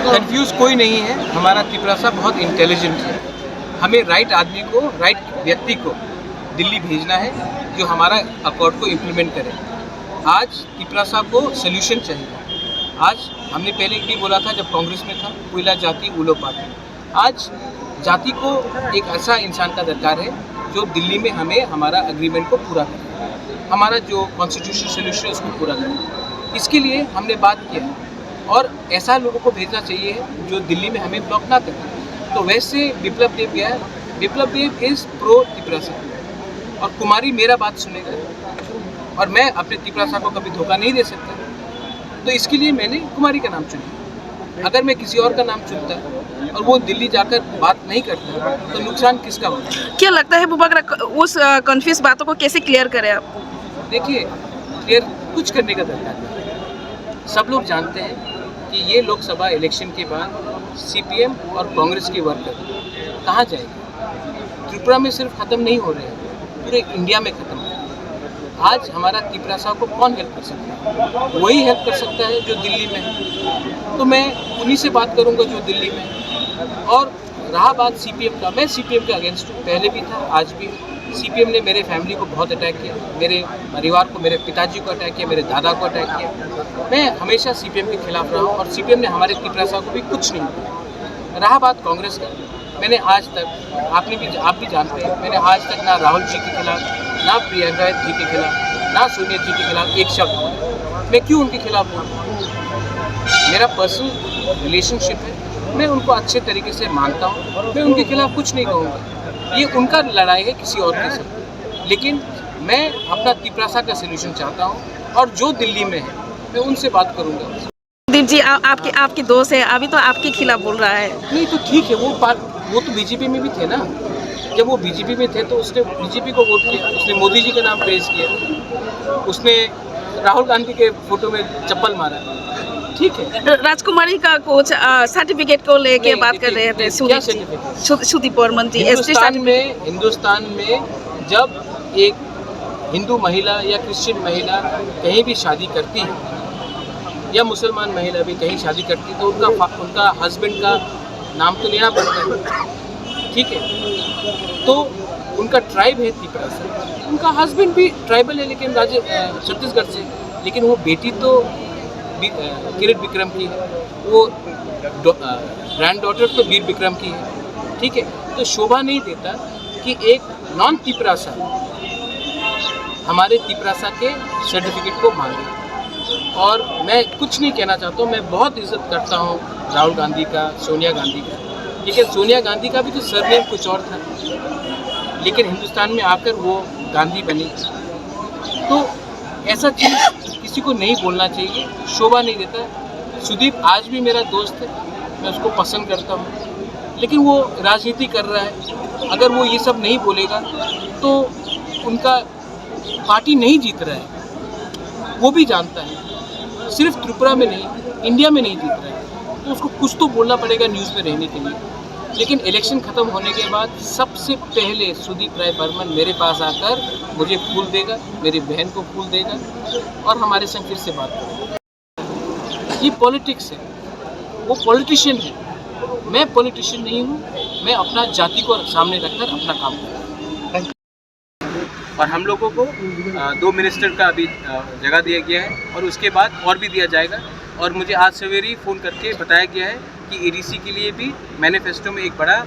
Confuse कोई नहीं है। हमारा त्रिपुरा बहुत इंटेलिजेंट है। हमें राइट आदमी को, राइट व्यक्ति को दिल्ली भेजना है जो हमारा अकॉर्ड को इम्प्लीमेंट करे। आज त्रिपुरा को सोल्यूशन चाहिए। आज हमने पहले भी बोला था जब कांग्रेस में था, कोयला जाति उलो पार्टी। आज जाति को एक ऐसा इंसान का दरकार है जो दिल्ली में हमें हमारा एग्रीमेंट को पूरा करे, हमारा जो कॉन्स्टिट्यूशन सोल्यूशन है उसको पूरा करे। इसके लिए हमने बात किया और ऐसा लोगों को भेजना चाहिए जो दिल्ली में हमें ब्लॉक ना करे। तो वैसे बिप्लब देव गया है। बिप्लब देव इज़ प्रो त्रिपुरा और कुमारी मेरा बात सुनेगा और मैं अपने त्रिपुरा को कभी धोखा नहीं दे सकता। तो इसके लिए मैंने कुमारी का नाम चुना। अगर मैं किसी और का नाम चुनता और वो दिल्ली जाकर बात नहीं करता तो नुकसान किसका होता? क्या लगता है बुबकर उस कंफ्यूज बातों को कैसे क्लियर करें आप? देखिए, क्लियर कुछ करने का दरकार नहीं। सब लोग जानते हैं कि ये लोकसभा इलेक्शन के बाद सीपीएम और कांग्रेस के वर्कर कहाँ जाएंगे। त्रिपुरा में सिर्फ ख़त्म नहीं हो रहे हैं, पूरे इंडिया में ख़त्म हो रहे हैं। आज हमारा त्रिपुरा को कौन हेल्प कर सकता है? वही हेल्प कर सकता है जो दिल्ली में है। तो मैं उन्हीं से बात करूंगा जो दिल्ली में है। और रहा बात सीपीएम का, मैं सीपीएम के अगेंस्ट हूँ, पहले भी था, आज भी। सीपीएम ने मेरे फैमिली को बहुत अटैक किया, मेरे परिवार को, मेरे पिताजी को अटैक किया, मेरे दादा को अटैक किया। मैं हमेशा सीपीएम के खिलाफ रहा हूँ और सीपीएम ने हमारे त्रिपुरा को भी कुछ नहीं किया। रहा बात कांग्रेस का, मैंने आज तक, आप भी जानते हैं, मैंने आज तक ना राहुल जी के खिलाफ, ना प्रियंका जी के खिलाफ, ना सोनिया जी के खिलाफ एक शब्द बोला। मैं क्यों उनके खिलाफ बोलूँ? मेरा पर्सनल रिलेशनशिप है, मैं उनको अच्छे तरीके से मानता हूँ, मैं उनके खिलाफ कुछ नहीं कहूँगा। ये उनका लड़ाई है किसी और के साथ, लेकिन मैं अपना त्रिपुरा का सोल्यूशन चाहता हूँ और जो दिल्ली में है मैं उनसे बात करूँगा। दीप जी आपके दोस्त है, अभी तो आपके खिलाफ बोल रहा है। नहीं तो ठीक है, वो तो बीजेपी में भी थे ना। जब वो बीजेपी में थे तो उसने बीजेपी को वोट किया, उसने मोदी जी का नाम प्रेज किया, उसने राहुल गांधी के फोटो में चप्पल मारा। ठीक है। राजकुमारी का कुछ सर्टिफिकेट को लेके बात कर रहे थे। सुदीप बर्मन जी, हिंदुस्तान में जब एक हिंदू महिला या क्रिश्चियन महिला कहीं भी शादी करती है या मुसलमान महिला भी कहीं शादी करती है तो उनका हस्बैंड का नाम तो लेना पड़ता है। ठीक है। तो उनका ट्राइब है त्रिपुरा से, उनका हस्बैंड भी ट्राइबल है लेकिन छत्तीसगढ़ से, लेकिन वो बेटी तो किरण विक्रम की है, वो ग्रैंड डॉटर तो वीर विक्रम की है। ठीक है। तो शोभा नहीं देता कि एक नॉन त्रिपुरा हमारे त्रिपुरा के सर्टिफिकेट को मांगे। और मैं कुछ नहीं कहना चाहता हूँ, मैं बहुत इज्जत करता हूँ राहुल गांधी का, सोनिया गांधी का, लेकिन सोनिया गांधी का भी तो सरनेम कुछ और था, लेकिन हिंदुस्तान में आकर वो गांधी बनी। तो ऐसा चीज़ किसी को नहीं बोलना चाहिए, शोभा नहीं देता। सुदीप आज भी मेरा दोस्त है, मैं उसको पसंद करता हूँ, लेकिन वो राजनीति कर रहा है। अगर वो ये सब नहीं बोलेगा तो उनका पार्टी नहीं जीत रहा है, वो भी जानता है। सिर्फ त्रिपुरा में नहीं, इंडिया में नहीं जीत रहा है, तो उसको कुछ तो बोलना पड़ेगा न्यूज़ में रहने के लिए। लेकिन इलेक्शन ख़त्म होने के बाद सबसे पहले सुदीप राय बर्मन मेरे पास आकर मुझे फूल देगा, मेरी बहन को फूल देगा और हमारे संग फिर से बात करेगा। ये पॉलिटिक्स है, वो पॉलिटिशियन है, मैं पॉलिटिशियन नहीं हूँ। मैं अपना जाति को सामने रखकर अपना काम करूँ। और हम लोगों को 2 मिनिस्टर का अभी जगह दिया गया है और उसके बाद और भी दिया जाएगा। और मुझे आज सवेरे फ़ोन करके बताया गया है कि एडीसी के लिए भी मैनिफेस्टो में एक बड़ा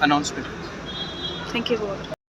अनाउंसमेंट है। Thank you.